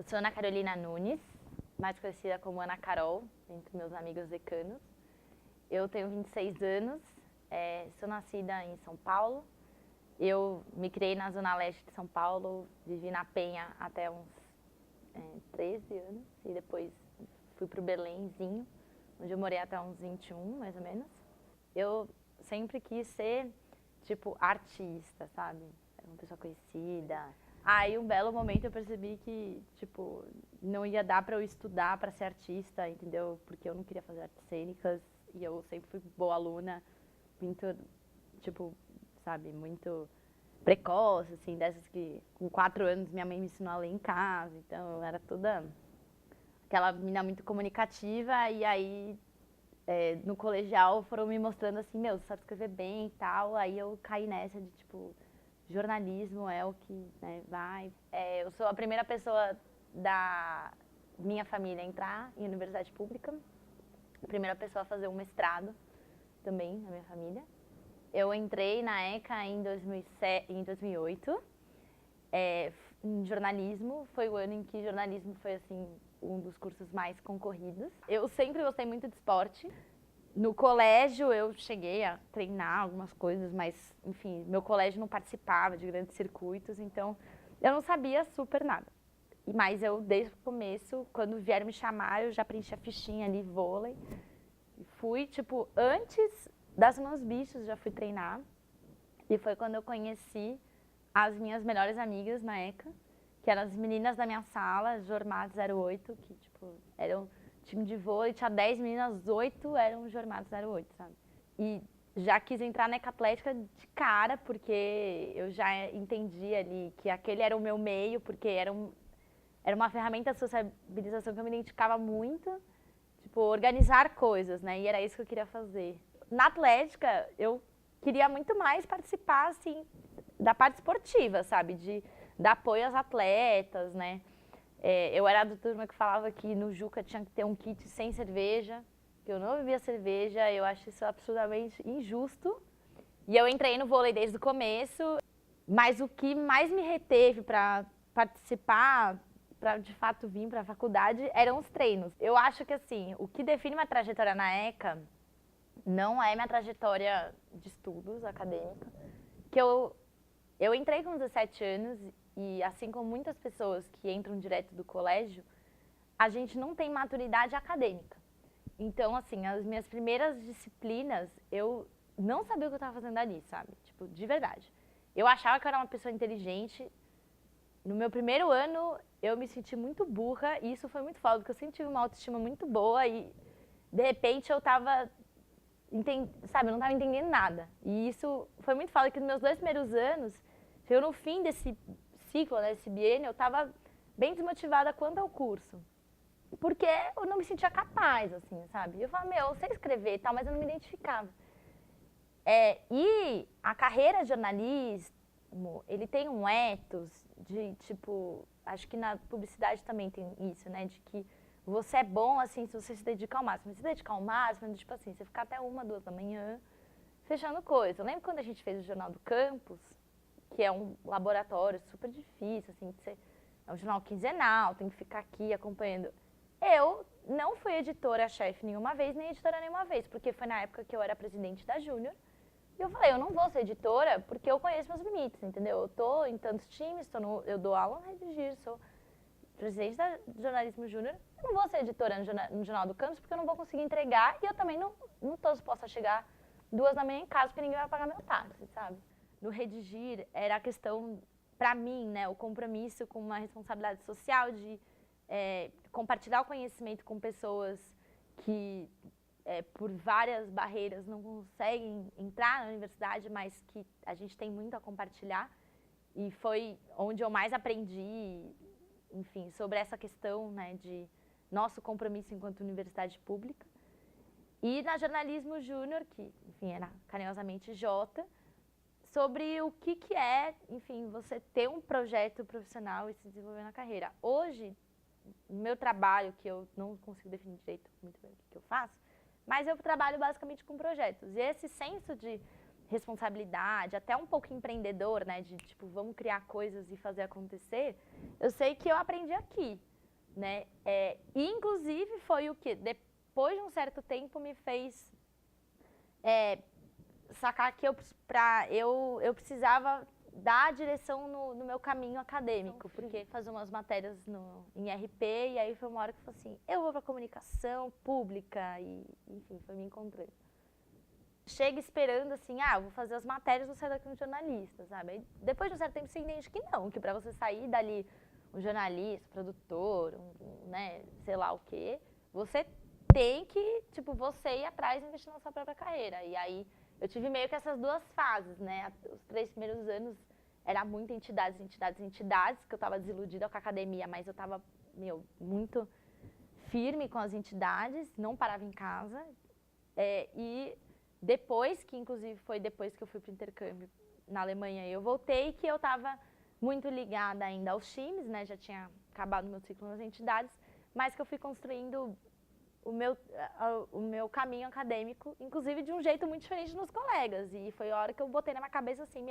Eu sou Ana Carolina Nunes, mais conhecida como Ana Carol, entre meus amigos decanos. Eu tenho 26 anos, sou nascida em São Paulo. Eu me criei na Zona Leste de São Paulo, vivi na Penha até uns 13 anos e depois fui para o Belenzinho, onde eu morei até uns 21, mais ou menos. Eu sempre quis ser, tipo, artista, sabe? Uma pessoa conhecida. Aí, um belo momento, eu percebi que, tipo, não ia dar pra eu estudar pra ser artista, entendeu? Porque eu não queria fazer artes cênicas e eu sempre fui boa aluna, muito, tipo, sabe, muito precoce, assim, dessas que com 4 anos minha mãe me ensinou a ler em casa, então eu era toda aquela menina muito comunicativa e aí no colegial foram me mostrando assim, meu, você sabe escrever bem e tal, aí eu caí nessa de tipo, jornalismo é o que, né, vai. Eu sou a primeira pessoa da minha família a entrar em universidade pública, a primeira pessoa a fazer um mestrado também na minha família. Eu entrei na ECA em 2008, em jornalismo, foi o ano em que jornalismo foi assim um dos cursos mais concorridos. Eu sempre gostei muito de esporte. No colégio eu cheguei a treinar algumas coisas, mas enfim, meu colégio não participava de grandes circuitos, então eu não sabia super nada. Mas eu, desde o começo, quando vieram me chamar, eu já preenchi a fichinha ali, vôlei. Fui, tipo, antes das meus bichos, já fui treinar. E foi quando eu conheci as minhas melhores amigas na ECA, que eram as meninas da minha sala, Jormados 08, que, tipo, eram time de vôlei, tinha 10 meninas, 8 eram Jormados 08, sabe? E já quis entrar na ECA Atlética de cara, porque eu já entendi ali que aquele era o meu meio, porque era uma ferramenta de sociabilização que eu me identificava muito, tipo, organizar coisas, né? E era isso que eu queria fazer. Na Atlética, eu queria muito mais participar, assim, da parte esportiva, sabe? De dar apoio às atletas, né? Eu era da turma que falava que no Juca tinha que ter um kit sem cerveja, que eu não bebia cerveja, eu acho isso absurdamente injusto. E eu entrei no vôlei desde o começo, mas o que mais me reteve para participar, para de fato vir para a faculdade, eram os treinos. Eu acho que assim, o que define minha trajetória na ECA não é minha trajetória de estudos acadêmica, que eu entrei com 17 anos e, assim como muitas pessoas que entram direto do colégio, a gente não tem maturidade acadêmica. Então, assim, as minhas primeiras disciplinas, eu não sabia o que eu estava fazendo ali, sabe? Tipo, de verdade. Eu achava que eu era uma pessoa inteligente. No meu primeiro ano, eu me senti muito burra e isso foi muito foda, porque eu sempre tive uma autoestima muito boa e, de repente, eu estava sabe, eu não estava entendendo nada. E isso foi muito foda, que nos meus 2 primeiros anos, eu no fim desse ciclo, né, desse biênio, eu estava bem desmotivada quanto ao curso. Porque eu não me sentia capaz, assim, sabe? Eu falava, meu, eu sei escrever e tal, mas eu não me identificava. E a carreira de jornalismo, ele tem um ethos de, tipo, acho que na publicidade também tem isso, né? De que você é bom, assim, se você se dedicar ao máximo. Se dedicar ao máximo, tipo assim, você ficar até 1, 2 da manhã fechando coisa. Eu lembro quando a gente fez o Jornal do Campus, que é um laboratório super difícil, assim, é um jornal quinzenal, tem que ficar aqui acompanhando. Eu não fui editora-chefe nenhuma vez, nem editora nenhuma vez, porque foi na época que eu era presidente da Júnior. E eu falei, eu não vou ser editora porque eu conheço meus limites, entendeu? Eu tô em tantos times, eu dou aula no Redigir, sou presidente da Jornalismo Júnior, eu não vou ser editora no Jornal do Campus porque eu não vou conseguir entregar e eu também não tô disposta a chegar 2 da manhã em casa porque ninguém vai pagar meu táxi, sabe? No Redigir era a questão, pra mim, né, o compromisso com uma responsabilidade social de compartilhar o conhecimento com pessoas que por várias barreiras não conseguem entrar na universidade, mas que a gente tem muito a compartilhar. E foi onde eu mais aprendi, enfim, sobre essa questão, né, de nosso compromisso enquanto universidade pública. E na Jornalismo Júnior, que, enfim, era carinhosamente Jota, sobre o que é, enfim, você ter um projeto profissional e se desenvolver na carreira. Hoje, meu trabalho, que eu não consigo definir direito muito bem o que eu faço, mas eu trabalho basicamente com projetos. E esse senso de responsabilidade, até um pouco empreendedor, né, de tipo, vamos criar coisas e fazer acontecer, eu sei que eu aprendi aqui. né? E, inclusive, foi o que, depois de um certo tempo, me fez sacar que eu precisava dar a direção no meu caminho acadêmico, porque fazer umas matérias em RP, e aí foi uma hora que eu falei assim, eu vou para comunicação pública, e enfim, foi me encontrando. Chega esperando assim, eu vou fazer as matérias, vou sair daqui um jornalista, sabe? Aí, depois de um certo tempo você entende que não, que para você sair dali um jornalista, produtor, né, sei lá o quê, você tem que, tipo, você ir atrás e investir na sua própria carreira. E aí eu tive meio que essas duas fases, né? Os 3 primeiros anos era muito entidades, que eu tava desiludida com a academia, mas eu tava, muito firme com as entidades, não parava em casa. E depois, que inclusive foi depois que eu fui para o intercâmbio na Alemanha, eu voltei, que eu estava muito ligada ainda aos times, né? Já tinha acabado o meu ciclo nas entidades, mas que eu fui construindo o meu caminho acadêmico, inclusive de um jeito muito diferente dos colegas. E foi a hora que eu botei na minha cabeça assim,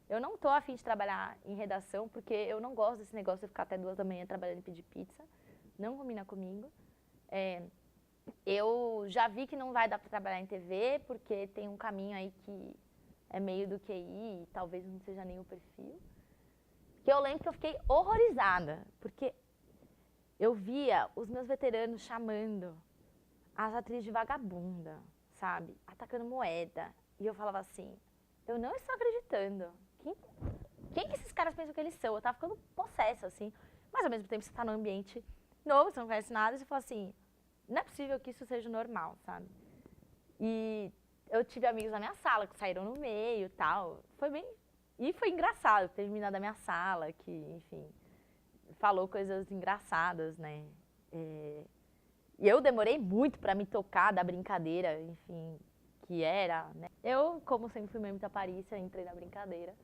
eu não tô afim de trabalhar em redação, porque eu não gosto desse negócio de ficar até 2 da manhã trabalhando e pedir pizza. Não combina comigo. Eu já vi que não vai dar para trabalhar em TV, porque tem um caminho aí que é meio do QI e talvez não seja nem o perfil. Que eu lembro que eu fiquei horrorizada, porque eu via os meus veteranos chamando as atrizes de vagabunda, sabe? Atacando moeda. E eu falava assim, eu não estou acreditando. Quem que esses caras pensam que eles são? Eu tava ficando possessa, assim. Mas ao mesmo tempo você tá num ambiente novo, você não conhece nada, e você fala assim, não é possível que isso seja normal, sabe? E eu tive amigos na minha sala que saíram no meio e tal. E foi engraçado ter menina da minha sala que, enfim, falou coisas engraçadas, né? E eu demorei muito pra me tocar da brincadeira, enfim, que era, né? Eu, como sempre fui meio taparícia, entrei na brincadeira.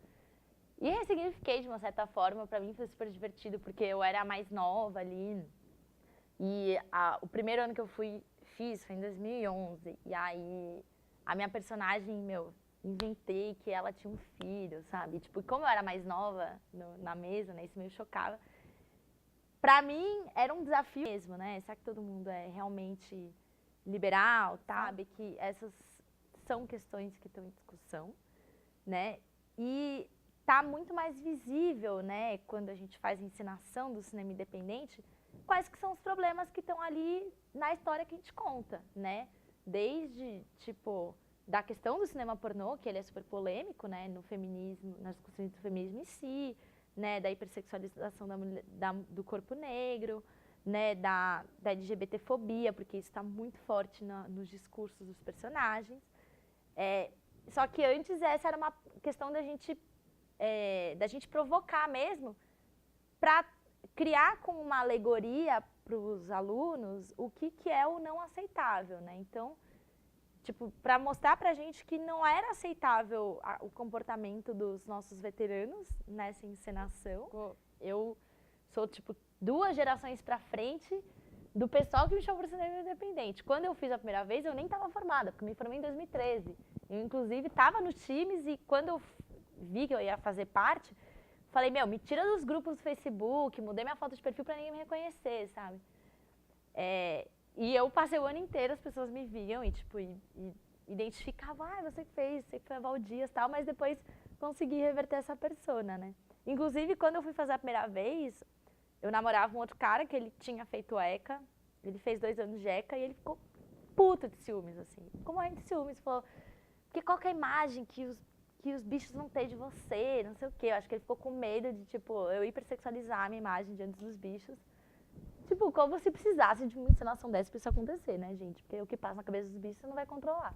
E ressignifiquei de uma certa forma, pra mim foi super divertido, porque eu era a mais nova ali. E o primeiro ano que eu fiz foi em 2011. E aí, a minha personagem, inventei que ela tinha um filho, sabe? Tipo, como eu era mais nova na mesa, né? Isso me chocava. Pra mim, era um desafio mesmo, né? Será que todo mundo é realmente liberal, sabe? Que essas são questões que estão em discussão, né? E tá muito mais visível, né? Quando a gente faz a encenação do cinema independente, quais que são os problemas que estão ali na história que a gente conta, né? Desde, tipo, da questão do cinema pornô, que ele é super polêmico, né? No feminismo, nas discussões do feminismo em si, né? Da hipersexualização do corpo negro, né? Da LGBTfobia, porque isso está muito forte nos discursos dos personagens. Só que antes essa era uma questão da gente provocar mesmo, para criar como uma alegoria para os alunos o que é o não aceitável, né? Então, tipo, para mostrar para a gente que não era aceitável o comportamento dos nossos veteranos nessa encenação. Eu sou, tipo, 2 gerações para frente do pessoal que me chamou para o cinema independente. Quando eu fiz a primeira vez, eu nem estava formada, porque eu me formei em 2013. Eu, inclusive, estava nos times e quando eu vi que eu ia fazer parte, falei, me tira dos grupos do Facebook, mudei minha foto de perfil para ninguém me reconhecer, sabe? E eu passei o ano inteiro, as pessoas me viam e, tipo, identificavam, você que fez, você que foi a Valdias e tal, mas depois consegui reverter essa persona, né? Inclusive, quando eu fui fazer a primeira vez, eu namorava um outro cara que ele tinha feito ECA, ele fez 2 anos de ECA e ele ficou puto de ciúmes, assim. Ficou morrendo de ciúmes, falou, porque qual que é a imagem que os bichos vão ter de você, não sei o quê. Eu acho que ele ficou com medo de, tipo, eu hipersexualizar a minha imagem diante dos bichos. Tipo, como se precisasse de uma encenação dessa pra isso acontecer, né, gente? Porque o que passa na cabeça dos bichos você não vai controlar.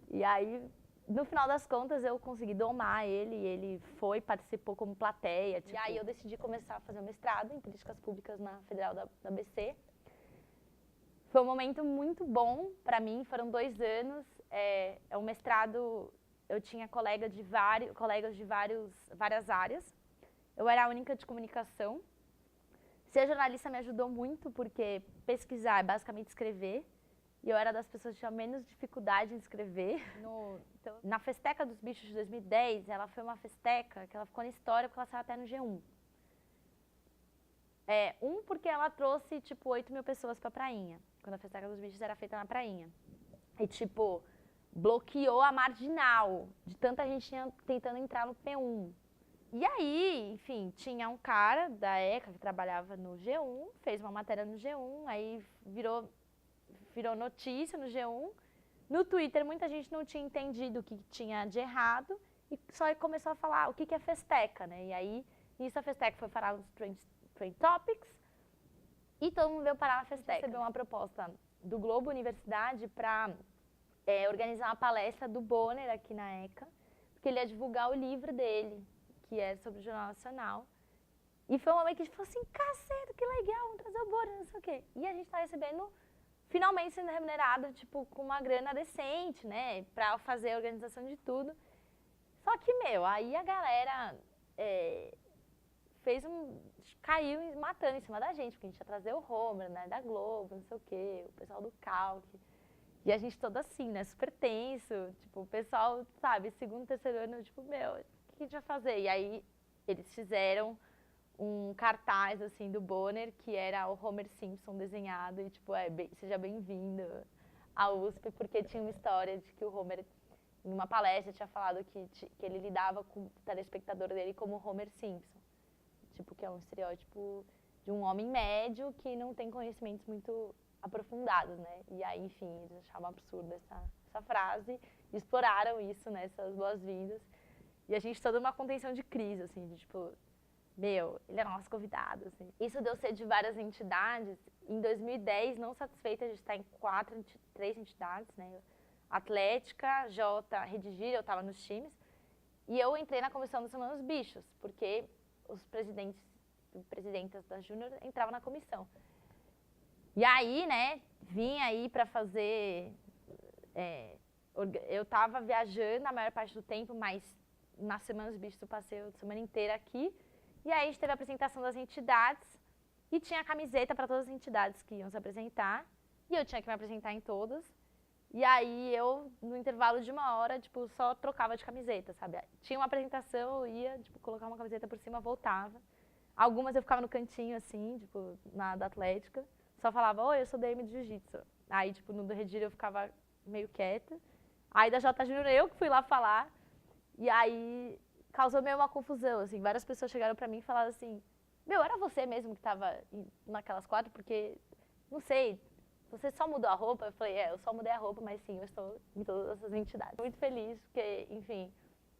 E aí, no final das contas, eu consegui domar ele, e ele participou como plateia. Tipo, e aí eu decidi começar a fazer um mestrado em políticas públicas na Federal da ABC. Foi um momento muito bom pra mim, foram 2 anos. É um mestrado, eu tinha colegas de várias áreas. Eu era a única de comunicação. Ser jornalista me ajudou muito, porque pesquisar é basicamente escrever. E eu era das pessoas que tinham menos dificuldade em escrever. Na Festeca dos Bichos de 2010, ela foi uma festeca que ela ficou na história porque ela saiu até no G1. Porque ela trouxe, tipo, 8 mil pessoas pra prainha. Quando a Festeca dos Bichos era feita na prainha. E, tipo, bloqueou a marginal de tanta gente tentando entrar no P1. E aí, enfim, tinha um cara da ECA que trabalhava no G1, fez uma matéria no G1, aí virou notícia no G1. No Twitter, muita gente não tinha entendido o que tinha de errado e só começou a falar o que é Festeca, né? E aí, isso a Festeca foi parar nos Trend Topics e todo mundo veio parar na Festeca. Recebeu uma proposta do Globo Universidade para organizar uma palestra do Bonner aqui na ECA, porque ele ia divulgar o livro dele, que é sobre o Jornal Nacional. E foi um momento que a gente falou assim, caceta, que legal, vamos trazer o Bonner, não sei o quê. E a gente tá recebendo, finalmente sendo remunerado, tipo, com uma grana decente, né, pra fazer a organização de tudo. Só que, aí a galera caiu matando em cima da gente, porque a gente ia trazer o Homer, né, da Globo, não sei o quê, o pessoal do Calque. E a gente toda assim, né, super tenso, tipo, o pessoal, sabe, segundo, terceiro ano, tipo, o que a gente vai fazer? E aí eles fizeram um cartaz, assim, do Bonner, que era o Homer Simpson desenhado, e tipo, seja bem-vindo à USP, porque tinha uma história de que o Homer, em uma palestra, tinha falado que ele lidava com o telespectador dele como Homer Simpson. Tipo, que é um estereótipo de um homem médio que não tem conhecimentos muito aprofundados, né? E aí, enfim, eles achavam absurda essa frase e exploraram isso nessas boas-vindas. E a gente toda uma contenção de crise, assim, de tipo, ele é nosso convidado, assim. Isso deu ser de várias entidades. Em 2010, não satisfeita, a gente está em 3 entidades, né? Atlética, Jota, Redigir, eu estava nos times. E eu entrei na comissão da Semana dos Bichos, porque os presidentas da Júnior entravam na comissão. E aí, né, vim aí pra fazer... eu tava viajando a maior parte do tempo, mas na Semana dos Bichos eu passei a semana inteira aqui. E aí a gente teve a apresentação das entidades e tinha camiseta para todas as entidades que iam se apresentar. E eu tinha que me apresentar em todas. E aí eu, no intervalo de 1 hora, tipo, só trocava de camiseta, sabe? Tinha uma apresentação, eu ia, tipo, colocar uma camiseta por cima, voltava. Algumas eu ficava no cantinho, assim, tipo, da Atlética. Só falava, oi, eu sou DM de Jiu-Jitsu. Aí, tipo, no do Redir eu ficava meio quieta. Aí da J Júnior eu que fui lá falar. E aí causou meio uma confusão, assim. Várias pessoas chegaram pra mim e falaram assim, era você mesmo que tava naquelas quadras? Porque, não sei, você só mudou a roupa? Eu falei, eu só mudei a roupa, mas sim, eu estou em todas essas entidades. Muito feliz, porque, enfim,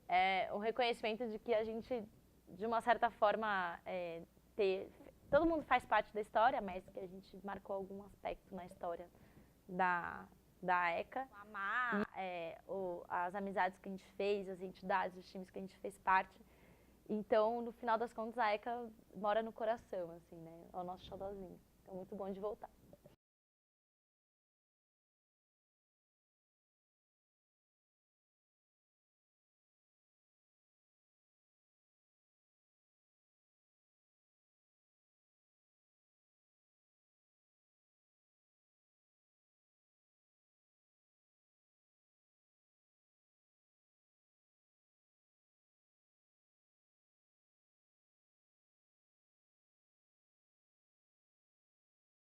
é um reconhecimento de que a gente, de uma certa forma, todo mundo faz parte da história, mas que a gente marcou algum aspecto na história da ECA. Amar as amizades que a gente fez, as entidades, os times que a gente fez parte. Então, no final das contas, a ECA mora no coração, assim, né? É o nosso xodózinho. Então, muito bom de voltar.